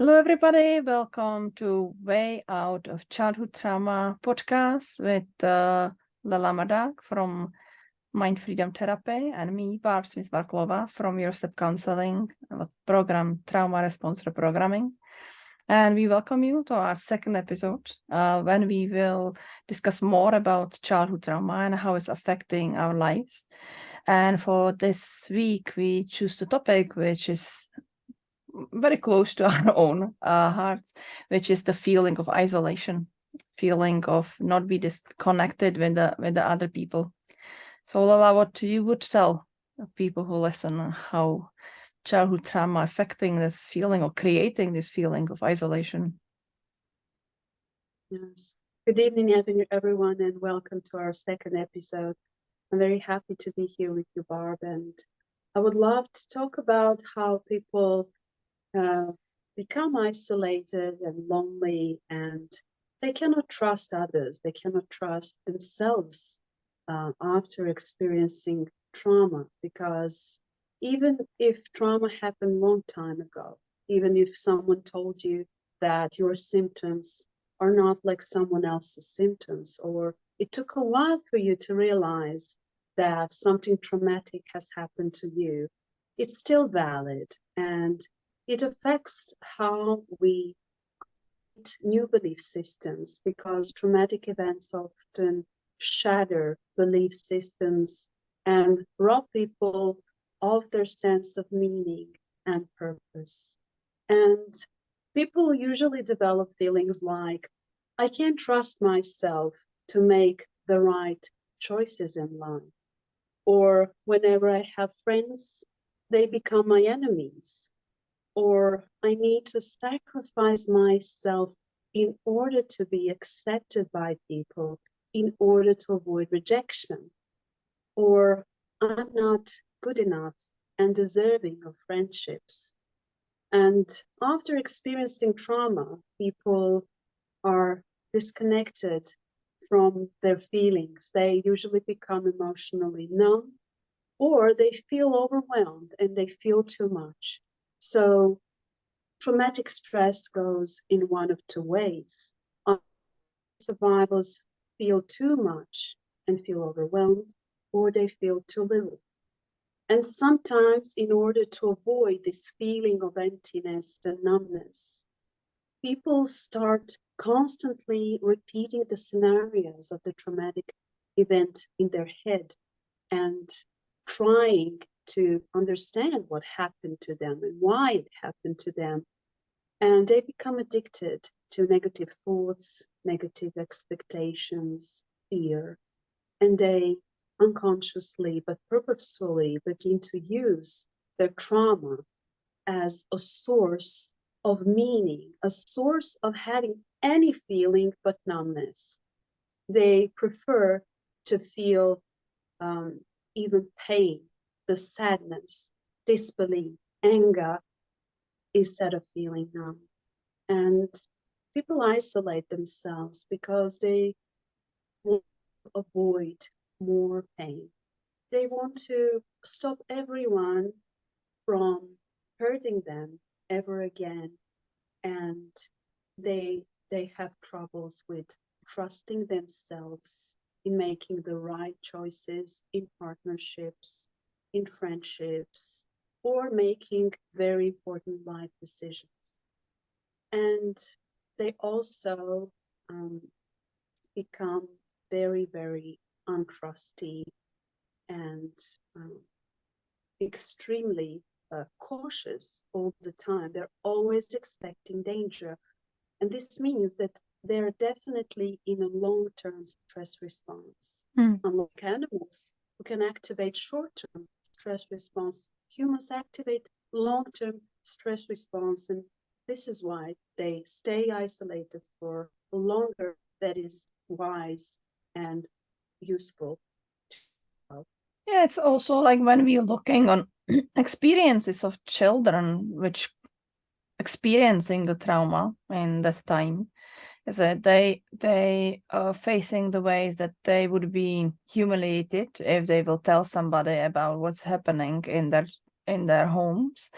Hello, everybody. Welcome to Way Out of Childhood Trauma podcast with Lela Mrdak from Mind Freedom Therapy and me, Barb Smith Varclova from Your Step Counseling program, Trauma Response Reprogramming. And we welcome you to our second episode when we will discuss more about childhood trauma and how it's affecting our lives. And for this week, we choose the topic, which is very close to our own hearts, which is the feeling of isolation, feeling of not be disconnected with the other people. So Lela, what you would tell people who listen how childhood trauma affecting this feeling or creating this feeling of isolation? Yes. Good evening, everyone, and welcome to our second episode. I'm very happy to be here with you, Barb, and I would love to talk about how people become isolated and lonely, and they cannot trust others. They cannot trust themselves after experiencing trauma, because even if trauma happened a long time ago, even if someone told you that your symptoms are not like someone else's symptoms, or it took a while for you to realize that something traumatic has happened to you, it's still valid, and it affects how we create new belief systems, because traumatic events often shatter belief systems and rob people of their sense of meaning and purpose. And people usually develop feelings like, I can't trust myself to make the right choices in life. Or whenever I have friends, they become my enemies. Or I need to sacrifice myself in order to be accepted by people, in order to avoid rejection. Or I'm not good enough and deserving of friendships. And after experiencing trauma, people are disconnected from their feelings. They usually become emotionally numb, or they feel overwhelmed and they feel too much. So traumatic stress goes in one of two ways. Survivors feel too much and feel overwhelmed, or they feel too little. And sometimes, in order to avoid this feeling of emptiness and numbness, people start constantly repeating the scenarios of the traumatic event in their head and trying to understand what happened to them and why it happened to them. And they become addicted to negative thoughts, negative expectations, fear, and they unconsciously but purposefully begin to use their trauma as a source of meaning, a source of having any feeling but numbness. They prefer to feel even pain, the sadness, disbelief, anger, instead of feeling numb. And people isolate themselves because they want to avoid more pain. They want to stop everyone from hurting them ever again, and they have troubles with trusting themselves in making the right choices in partnerships, in friendships, or making very important life decisions. And they also become very, very untrusty and extremely cautious all the time. They're always expecting danger. And this means that they're definitely in a long-term stress response. Unlike animals who can activate short-term stress response, humans activate long-term stress response. And this is why they stay isolated for longer. That is wise and useful. Yeah, it's also like when we're looking on experiences of children which experiencing the trauma in that time, is that they are facing the ways that they would be humiliated if they will tell somebody about what's happening in their homes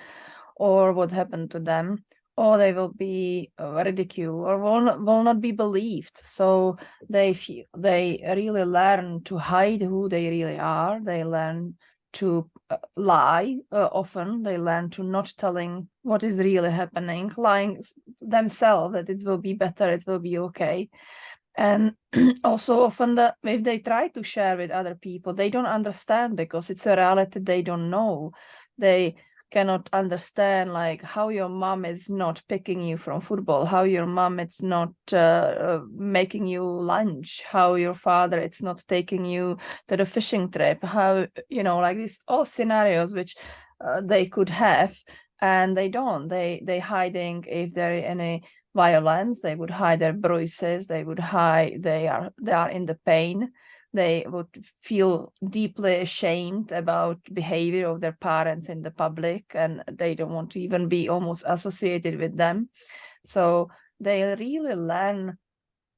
or what happened to them, or they will be ridiculed or will not be believed. So they really learn to hide who they really are. They learn to lie often. They learn to not telling what is really happening, lying themselves that it will be better, it will be okay. And also often if they try to share with other people, they don't understand because it's a reality they don't know. They cannot understand like how your mom is not picking you from football, how your mom is not making you lunch, how your father it's not taking you to the fishing trip, how, you know, like these all scenarios which they could have, and they don't. They hiding if there are any violence, they would hide their bruises, they would hide they are in the pain, they would feel deeply ashamed about behavior of their parents in the public, and they don't want to even be almost associated with them. So they really learn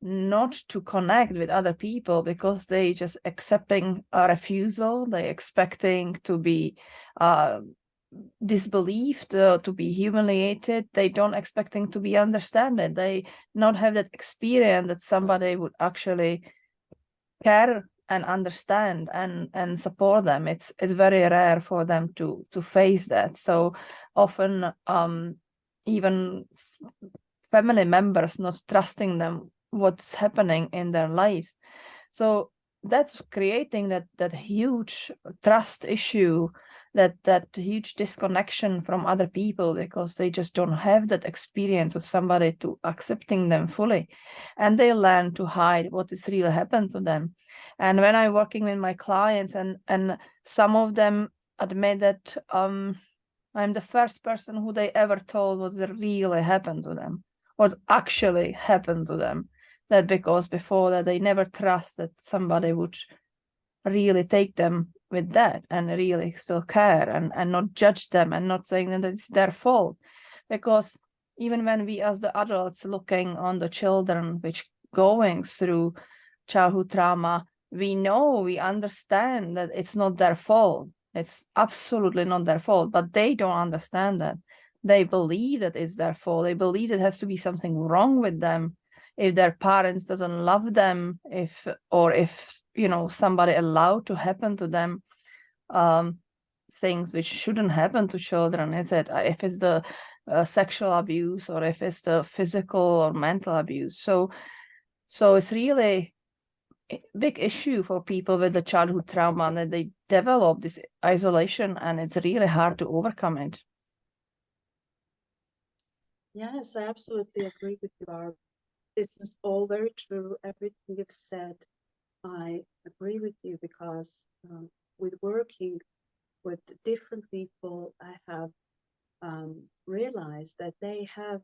not to connect with other people because they just accepting a refusal, they expecting to be disbelieved, to be humiliated. They don't expecting to be understood. They not have that experience that somebody would actually care and understand and support them. It's very rare for them to face that. So often even family members not trusting them what's happening in their lives. So that's creating that huge trust issue, that huge disconnection from other people, because they just don't have that experience of somebody to accepting them fully, and they learn to hide what is really happened to them. And when I'm working with my clients, and some of them admit that I'm the first person who they ever told what really happened to them, what actually happened to them. That because before that they never trust that somebody would really take them with that and really still care and not judge them and not saying that it's their fault. Because even when we as the adults looking on the children which going through childhood trauma, we know, we understand that it's not their fault. It's absolutely not their fault, but they don't understand that. They believe that it's their fault. They believe it has to be something wrong with them if their parents doesn't love them, if you know somebody allowed to happen to them things which shouldn't happen to children. Is it if it's the sexual abuse or if it's the physical or mental abuse? So it's really a big issue for people with the childhood trauma, that they develop this isolation, and it's really hard to overcome it. Yes, I absolutely agree with you, Barb. This is all very true. Everything you've said, I agree with you, because with working with different people, I have realized that they have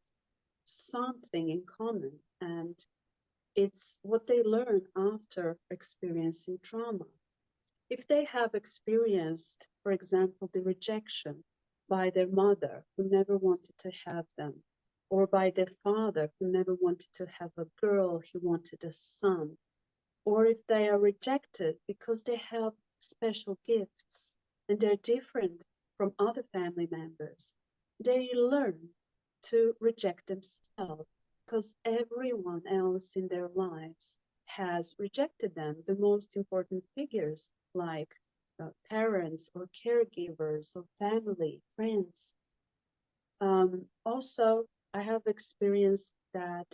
something in common, and it's what they learn after experiencing trauma. If they have experienced, for example, the rejection by their mother who never wanted to have them, or by their father who never wanted to have a girl, he wanted a son, or if they are rejected because they have special gifts and they're different from other family members, they learn to reject themselves because everyone else in their lives has rejected them. The most important figures like parents or caregivers or family, friends. Also, I have experienced that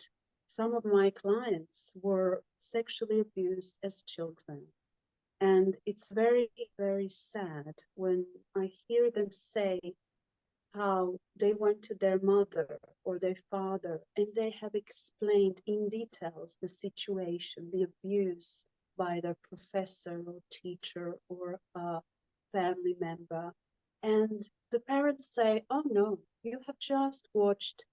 some of my clients were sexually abused as children. And it's very, very sad when I hear them say how they went to their mother or their father and they have explained in details the situation, the abuse by their professor or teacher or a family member. And the parents say, oh no, you have just watched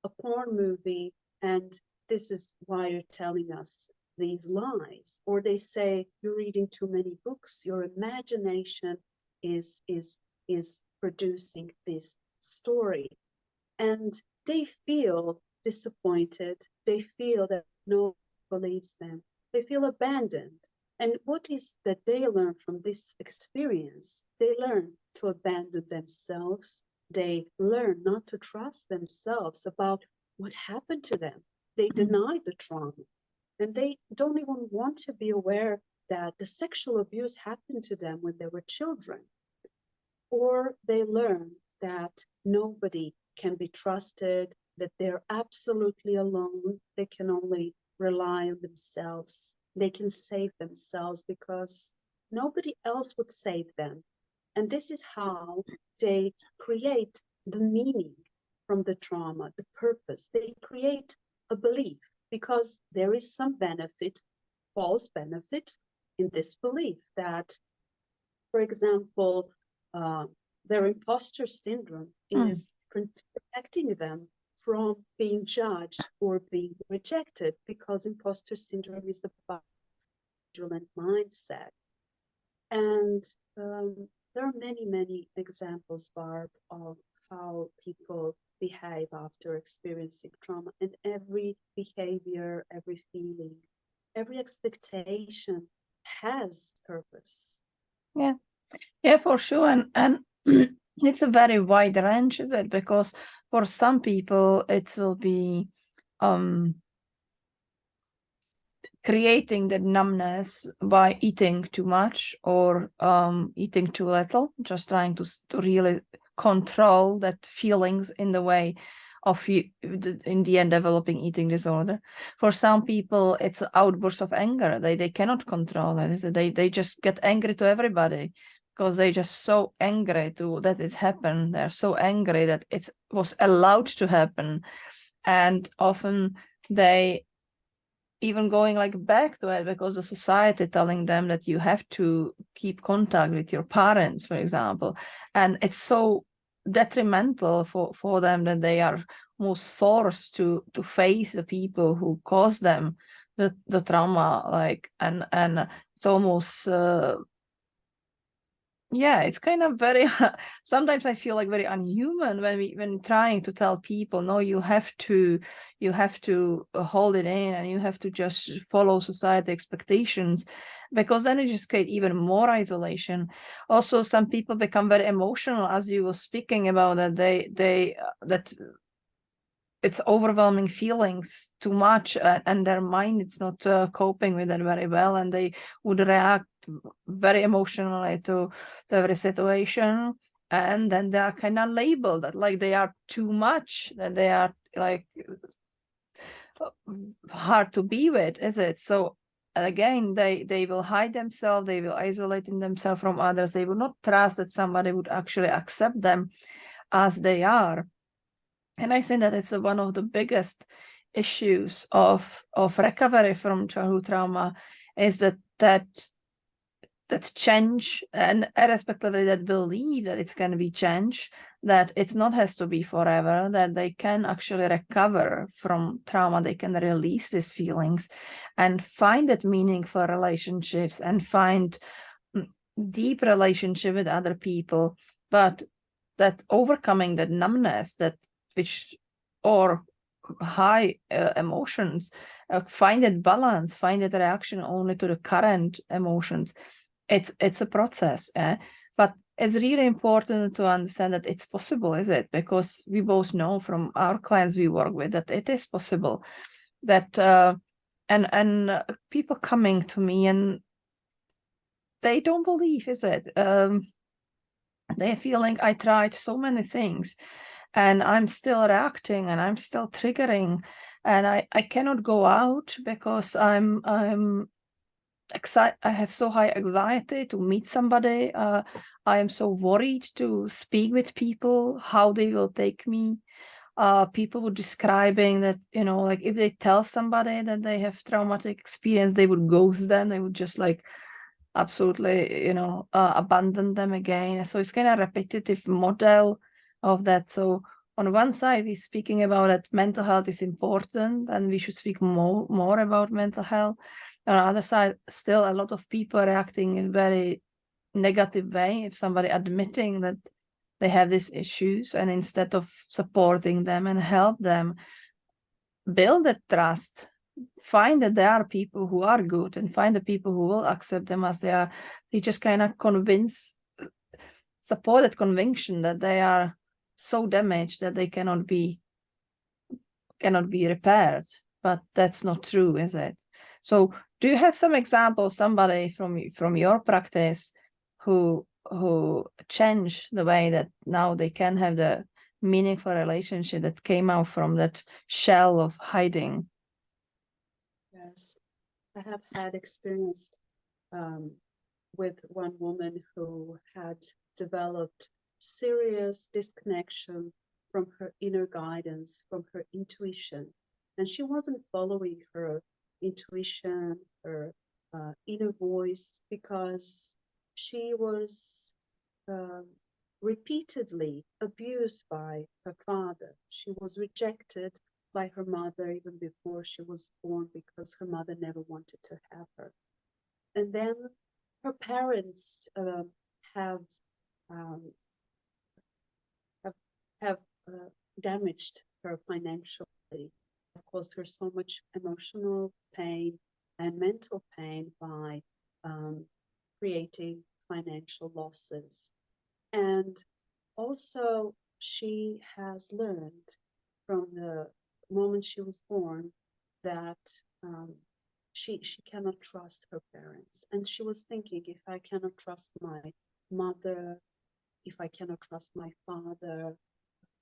a porn movie and this is why you're telling us these lies. Or they say, you're reading too many books, your imagination is producing this story. And they feel disappointed. They feel that no one believes them. They feel abandoned. And what is that they learn from this experience? They learn to abandon themselves. they learn not to trust themselves about what happened to them. They deny the trauma, and they don't even want to be aware that the sexual abuse happened to them when they were children. Or they learn that nobody can be trusted, that they're absolutely alone, they can only rely on themselves, they can save themselves because nobody else would save them. And this is how they create the meaning from the trauma, the purpose. They create a belief because there is some benefit, false benefit, in this belief that, for example, their imposter syndrome is protecting them from being judged or being rejected, because imposter syndrome is about vigilant mindset. And there are many, many examples, Barb, of how people behave after experiencing trauma, and every behavior, every feeling, every expectation has purpose. Yeah, for sure. And it's a very wide range, is it? Because for some people, it will be creating the numbness by eating too much or eating too little, just trying to really control that feelings in the way of in the end developing eating disorder. For some people, it's outbursts of anger. They cannot control it. They just get angry to everybody because they just so angry that it's happened. They're so angry that it was allowed to happen, and often they even going like back to it because the society telling them that you have to keep contact with your parents, for example, and it's so detrimental for them that they are most forced to face the people who caused them the trauma, like, and it's almost yeah, it's kind of very sometimes I feel like very unhuman when trying to tell people, no, you have to hold it in and you have to just follow society expectations, because then it just creates even more isolation. Also, some people become very emotional, as you were speaking about, that that it's overwhelming feelings too much, and their mind it's not coping with it very well, and they would react very emotionally to every situation, and then they are kind of labeled that like they are too much, that they are like hard to be with, is it? So again, they will hide themselves, they will isolate themselves from others, they will not trust that somebody would actually accept them as they are. And I think that it's one of the biggest issues of recovery from childhood trauma, is that change, and irrespectively that belief that it's going to be change, that it's not has to be forever, that they can actually recover from trauma, they can release these feelings and find that meaningful relationships and find deep relationship with other people, but that overcoming that numbness, or high emotions, find that balance, find that reaction only to the current emotions. It's a process, but it's really important to understand that it's possible, is it? Because we both know from our clients we work with that it is possible. That and people coming to me and they don't believe, is it? They're feeling I tried so many things and I'm still reacting and I'm still triggering, and I cannot go out because I'm excited. I have so high anxiety to meet somebody. I am so worried to speak with people, how they will take me. People were describing that, like if they tell somebody that they have traumatic experience, they would ghost them. They would just like absolutely, abandon them again. So it's kind of repetitive model of that. So on one side, we're speaking about that mental health is important and we should speak more about mental health. On the other side, still a lot of people are reacting in very negative way if somebody admitting that they have these issues, and instead of supporting them and help them build that trust, find that there are people who are good and find the people who will accept them as they are, they just kind of support that conviction that they are so damaged that they cannot be repaired. But that's not true, is it? So do you have some example of somebody from your practice who changed the way that now they can have the meaningful relationship that came out from that shell of hiding? Yes, I have had experience with one woman who had developed serious disconnection from her inner guidance, from her intuition. And she wasn't following her intuition, her inner voice, because she was repeatedly abused by her father. She was rejected by her mother even before she was born because her mother never wanted to have her. And then her parents have damaged her financially, have caused her so much emotional pain and mental pain by creating financial losses. And also, she has learned from the moment she was born that she cannot trust her parents. And she was thinking, if I cannot trust my mother, if I cannot trust my father,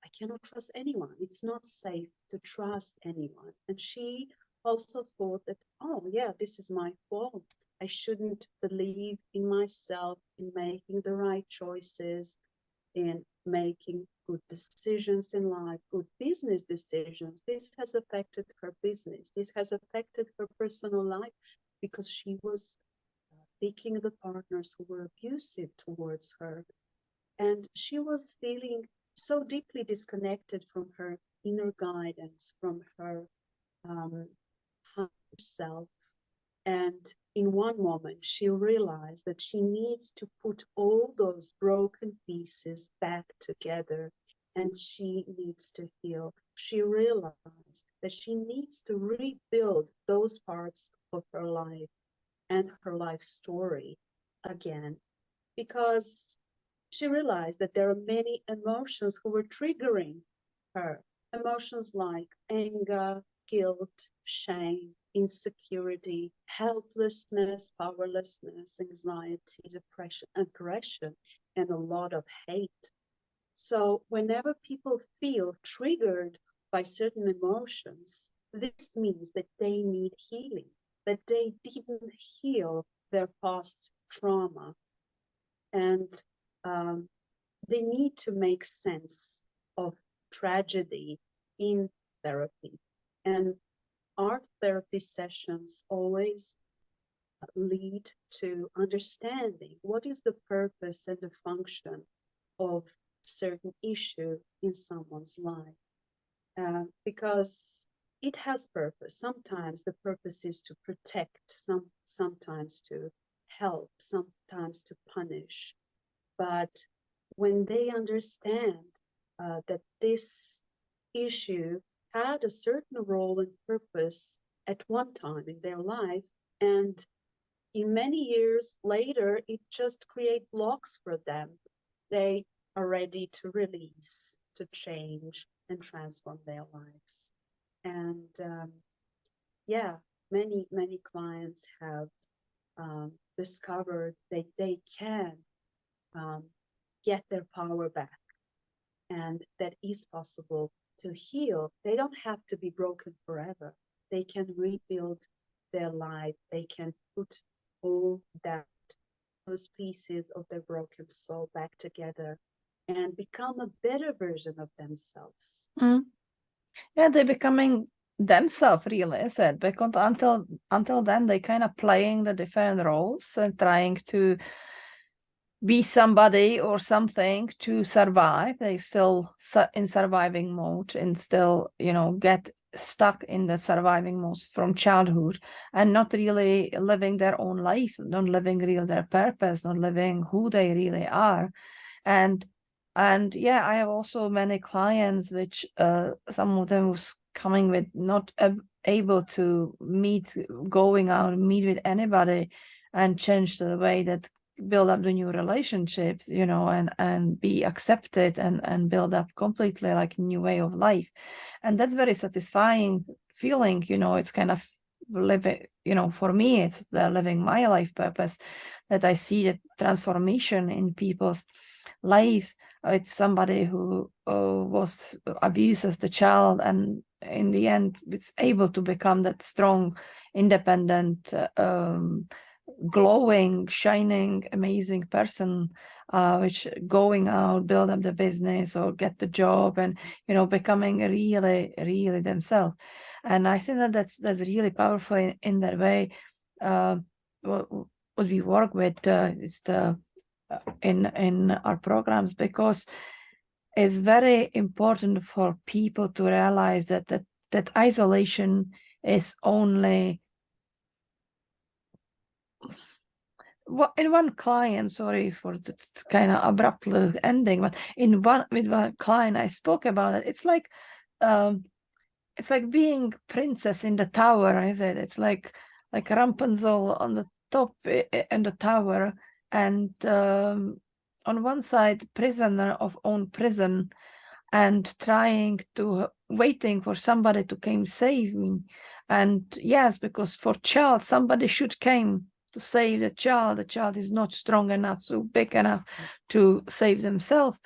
I cannot trust anyone. It's not safe to trust anyone. And she also thought that, oh yeah, this is my fault. I shouldn't believe in myself, in making the right choices, in making good decisions in life, good business decisions. This has affected her business. This has affected her personal life because she was picking the partners who were abusive towards her. And she was feeling so deeply disconnected from her inner guidance, from her higher self. And in one moment, she realized that she needs to put all those broken pieces back together and she needs to heal. She realized that she needs to rebuild those parts of her life and her life story again, because she realized that there are many emotions who were triggering her. Emotions like anger, guilt, shame, insecurity, helplessness, powerlessness, anxiety, depression, aggression, and a lot of hate. So whenever people feel triggered by certain emotions, this means that they need healing, that they didn't heal their past trauma. And they need to make sense of tragedy in therapy. And art therapy sessions always lead to understanding what is the purpose and the function of certain issue in someone's life. Because it has purpose. Sometimes the purpose is to protect, sometimes to help, sometimes to punish. But when they understand that this issue had a certain role and purpose at one time in their life, and in many years later, it just creates blocks for them, they are ready to release, to change, and transform their lives. And yeah, many clients have discovered that they can get their power back, and that is possible to heal. They don't have to be broken forever. They can rebuild their life. They can put all those pieces of their broken soul back together and become a better version of themselves. Yeah, they're becoming themselves, really, is it? Because until then, they kind of playing the different roles and trying to be somebody or something to survive. They still in surviving mode and still, get stuck in the surviving mode from childhood and not really living their own life, not living really their purpose, not living who they really are. And yeah, I have also many clients which some of them was coming with not able to going out and meet with anybody and change the way that build up the new relationships, you know, and be accepted and build up completely like a new way of life. And that's very satisfying feeling, you know. It's kind of living, you know, for me, it's living my life purpose, that I see the transformation in people's lives. It's somebody who was abused as the child, and in the end is able to become that strong, independent, glowing, shining, amazing person, which going out, build up the business or get the job, and, you know, becoming really, really themselves. And I think that that's really powerful in that way. What we work with is the in our programs, because it's very important for people to realize that isolation is only in one client. Sorry for the kind of abrupt ending, but with one client I spoke about it. It's like being princess in the tower, is it? It's like Rapunzel on the top in the tower, and on one side prisoner of own prison, and waiting for somebody to come save me. And yes, because for child somebody should came to save the child is not strong enough, so big enough to save themselves.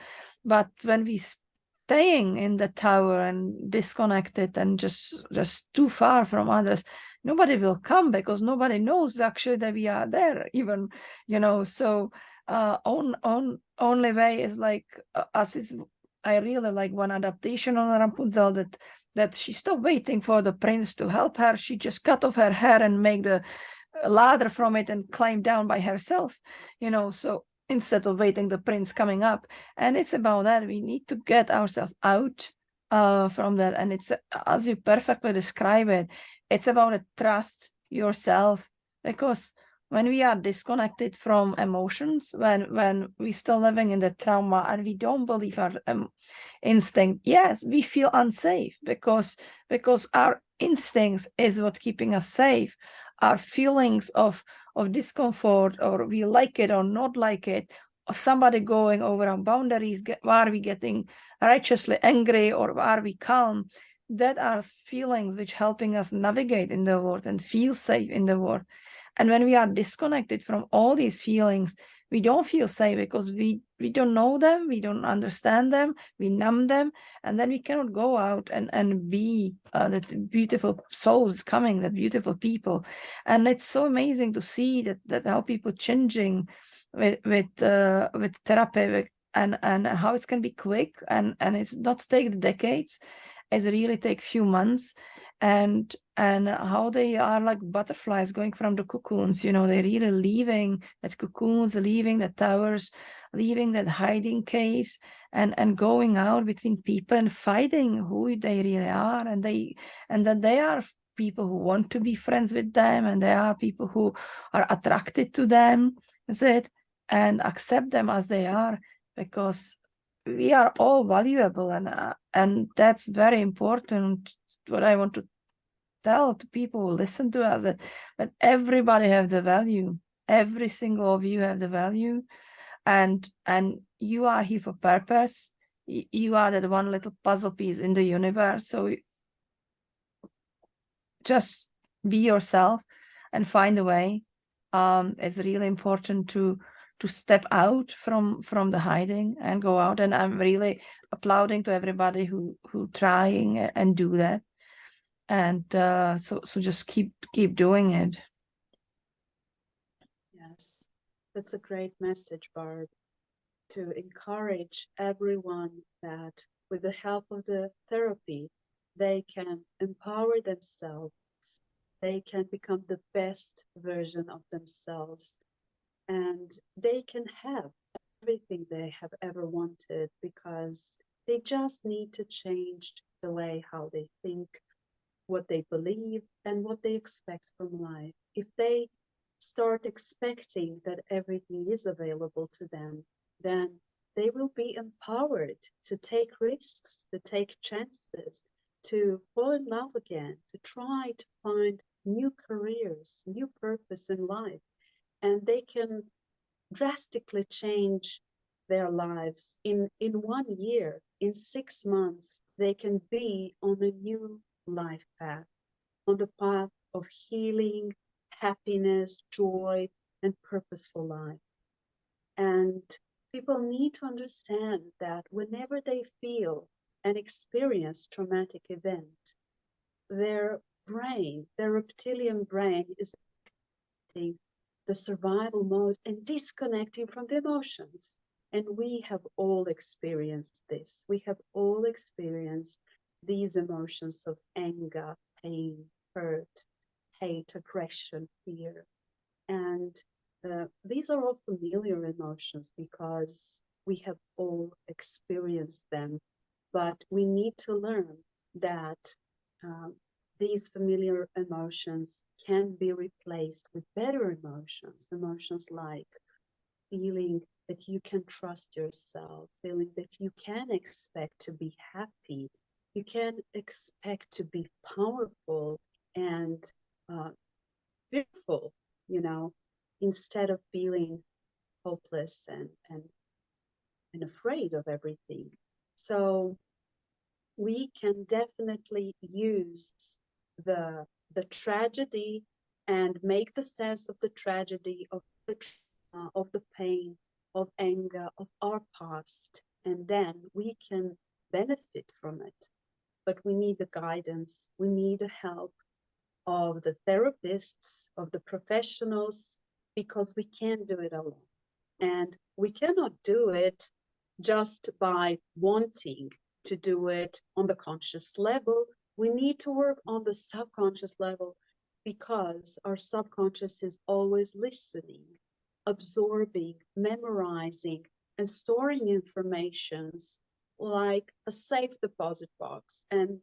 But when we staying in the tower and disconnected and just too far from others, nobody will come, because nobody knows actually that we are there even, you know. So only way is like us is. I really like one adaptation on Rapunzel, that she stopped waiting for the prince to help her. She just cut off her hair and make the ladder from it and climb down by herself, you know. So instead of waiting the prince coming up. And it's about that. We need to get ourselves out from that. And it's, as you perfectly describe it, it's about a trust yourself, because when we are disconnected from emotions, when we still living in the trauma and we don't believe our instinct, yes, we feel unsafe, because our instincts is what keeping us safe. Our feelings of discomfort, or we like it or not like it, or somebody going over our boundaries, are we getting righteously angry, or are we calm? That are feelings which helping us navigate in the world and feel safe in the world. And when we are disconnected from all these feelings, we don't feel safe, because we don't know them, we don't understand them, we numb them, and then we cannot go out and be that beautiful souls coming, that beautiful people. And it's so amazing to see that how people changing with therapy, and how it can be quick, and it's not take decades, it's really take few months. And how they are like butterflies going from the cocoons, you know, they're really leaving that cocoons, leaving the towers, leaving that hiding caves, and going out between people and fighting who they really are. And then they are people who want to be friends with them, and there are people who are attracted to them, is it, and accept them as they are, because we are all valuable. And that's very important. What I want to tell to people who listen to us, that everybody have the value. Every single of you have the value, and you are here for purpose. You are that one little puzzle piece in the universe. So just be yourself and find a way. It's really important to step out from the hiding and go out. And I'm really applauding to everybody who trying and do that. And so just keep doing it. Yes, that's a great message, Barb, to encourage everyone that with the help of the therapy, they can empower themselves, they can become the best version of themselves, and they can have everything they have ever wanted, because they just need to change the way how they think, what they believe, and what they expect from life. If they start expecting that everything is available to them, then they will be empowered to take risks, to take chances, to fall in love again, to try to find new careers, new purpose in life. And they can drastically change their lives. In 1 year, in 6 months, they can be on a new life path, on the path of healing, happiness, joy, and purposeful life. And people need to understand that whenever they feel and experience traumatic event, their brain, their reptilian brain, is acting the survival mode and disconnecting from the emotions. And we have all experienced this. We have all experienced these emotions of anger, pain, hurt, hate, aggression, fear. And these are all familiar emotions because we have all experienced them. But we need to learn that these familiar emotions can be replaced with better emotions, emotions like feeling that you can trust yourself, feeling that you can expect to be happy, you can expect to be powerful and fearful, you know, instead of feeling hopeless and afraid of everything. So we can definitely use the tragedy and make the sense of the tragedy, of the trauma, of the pain, of anger, of our past, and then we can benefit from it. But we need the guidance, we need the help of the therapists, of the professionals, because we can't do it alone. And we cannot do it just by wanting to do it on the conscious level. We need to work on the subconscious level because our subconscious is always listening, absorbing, memorizing, and storing informations like a safe deposit box. And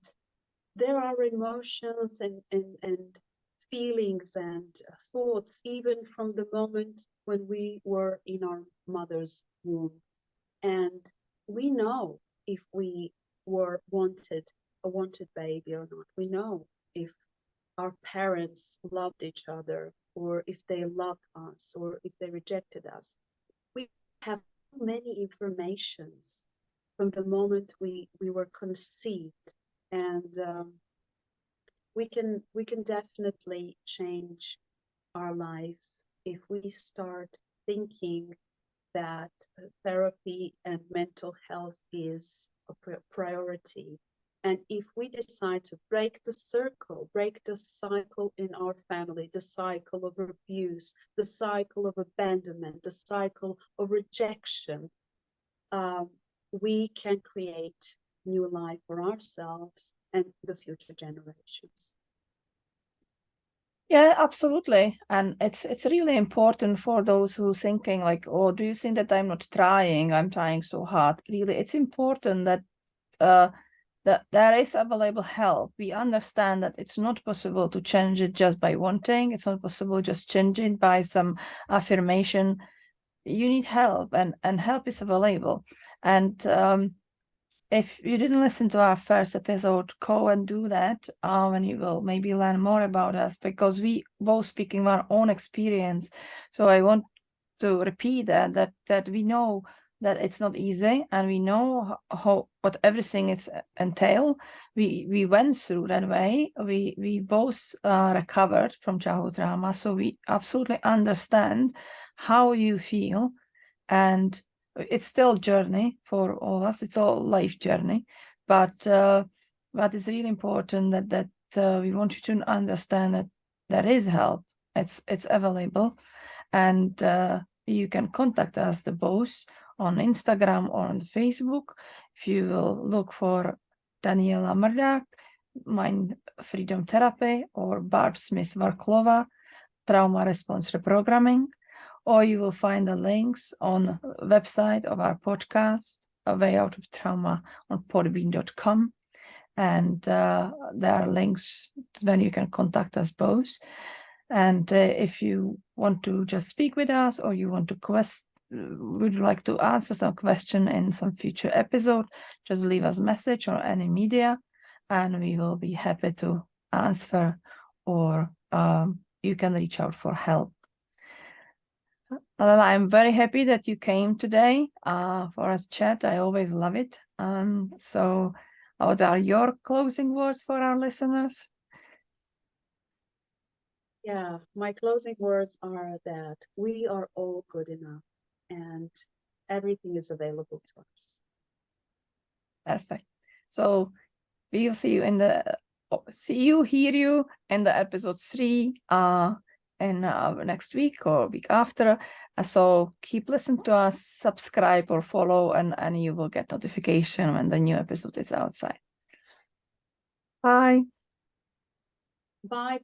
there are emotions and feelings and thoughts even from the moment when we were in our mother's womb. And we know if we were a wanted baby or not. We know if our parents loved each other or if they loved us or if they rejected us. We have many informations from the moment we were conceived, and we can definitely change our life if we start thinking that therapy and mental health is a priority. And if we decide to break the circle, break the cycle in our family, the cycle of abuse, the cycle of abandonment, the cycle of rejection, we can create new life for ourselves and the future generations. Yeah, absolutely. And it's really important for those who thinking like, oh, do you think that I'm not trying? I'm trying so hard. Really, it's important that that there is available help. We understand that it's not possible to change it just by wanting. It's not possible just change it by some affirmation. You need help, and help is available. And if you didn't listen to our first episode, go and do that, and you will maybe learn more about us, because we both speaking our own experience. So I want to repeat that we know that it's not easy, and we know what everything is entail. We went through that way. We both recovered from childhood trauma, so we absolutely understand how you feel, and it's still a journey for all of us. It's all life journey, but it's really important that we want you to understand that there is help. It's available, and you can contact us the both on Instagram or on Facebook. If you will look for Lela Mrdak, Mind Freedom Therapy, or Barb Smith Varclova, Trauma Response Reprogramming, or you will find the links on the website of our podcast, A Way Out of Trauma, on podbean.com. And there are links when you can contact us both. And if you want to just speak with us, or you want to would like to answer some question in some future episode, just leave us a message on any media, and we will be happy to answer, or you can reach out for help. Lela, I'm very happy that you came today for a chat. I always love it. So what are your closing words for our listeners? Yeah, my closing words are that we are all good enough and everything is available to us. Perfect. So we will see you hear you in the episode 3 in next week or week after. So keep listening to us, subscribe or follow, and you will get notification when the new episode is outside. Bye. Bye.